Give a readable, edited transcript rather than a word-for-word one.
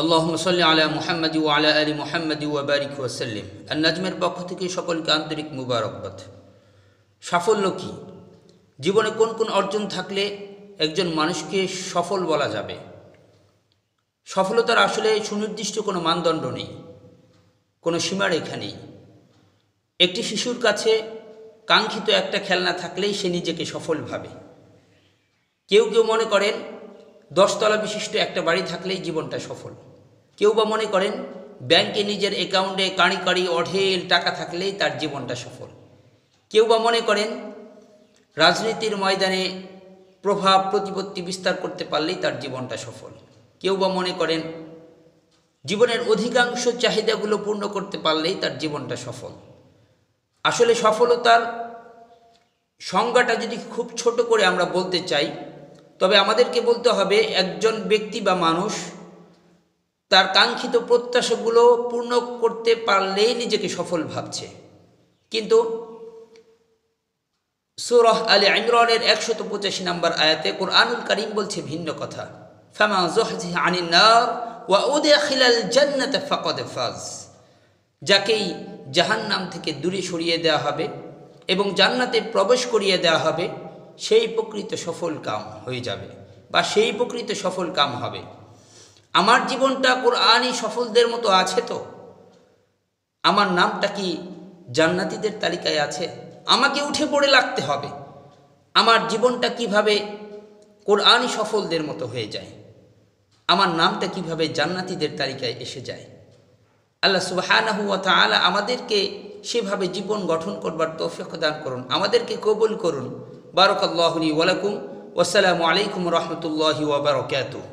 আল্লাহুম্মা সাল্লি আলা মুহাম্মাদি ওয়া আলা আলি মুহাম্মাদি ওয়া বারিক ওয়া সাল্লিম। নাজমের পক্ষ থেকে সকলকে আন্তরিক মুবারকবাদ। সাফল্য কি? জীবনে কোন কোন অর্জন থাকলে একজন মানুষকে সফল বলা যাবে? সফলতার আসলে সুনির্দিষ্ট কোনো মানদণ্ড নেই, কোনো সীমারেখা নেই। একটি শিশুর কাছে কাঙ্ক্ষিত একটা খেলনা থাকলেই সে নিজেকে সফল ভাবে। কেউ কেউ মনে করেন 10 তলা বিশিষ্ট একটা বাড়ি থাকলেই জীবনটা সফল। কেউ বা মনে করেন ব্যাংকে নিজের অ্যাকাউন্টে কাঁড়ি কাঁড়ি অঢেল টাকা থাকলেই তার জীবনটা সফল। কেউ বা মনে করেন রাজনীতির ময়দানে প্রভাব প্রতিপত্তি বিস্তার করতে পারলেই তার জীবনটা সফল। কেউ বা মনে করেন জীবনের অধিকাংশ চাহিদাগুলো পূর্ণ করতে পারলেই তার জীবনটা সফল। আসলে সফলতার সংজ্ঞাটা যদি খুব ছোট করে আমরা বলতে চাই, তবে আমাদেরকে বলতে হবে একজন ব্যক্তি বা মানুষ তার কাঙ্ক্ষিত প্রত্যাশাগুলো পূর্ণ করতে পারলেই নিজেকে সফল ভাবছে। কিন্তু সূরা আলে ইমরানের 185 নম্বর আয়াতে কুরআনুল কারীম বলছে ভিন্ন কথা। ফামা যুহজিহা আনিন নার ওয়া উদখিলাল জান্নাতা ফাকাদ ফাজ। যাকেই জাহান্নাম থেকে দূরে সরিয়ে দেওয়া হবে এবং জান্নাতে প্রবেশ করিয়ে দেওয়া হবে, সেই প্রকৃত সফল কাম হয়ে যাবে বা সেই প্রকৃত সফল কাম হবে। আমার জীবনটা কোরআনী সফলদের মতো আছে তো? আমার নামটা কি জান্নাতীদের তালিকায় আছে? আমাকে উঠে পড়ে লাগতে হবে। আমার জীবনটা কিভাবে কোরআনী সফলদের মতো হয়ে যায়? আমার নামটা কিভাবে জান্নাতীদের তালিকায় এসে যায়? আল্লাহ সুবহানাহু ওয়া তাআলা আমাদেরকে সেভাবে জীবন গঠন করবার তৌফিক দান করুন, আমাদেরকে কবুল করুন। বারাকাল্লাহু লি ওয়া লাকুম। ওয়াসসালামু আলাইকুম ওয়া রাহমাতুল্লাহি ওয়া বারাকাতুহু।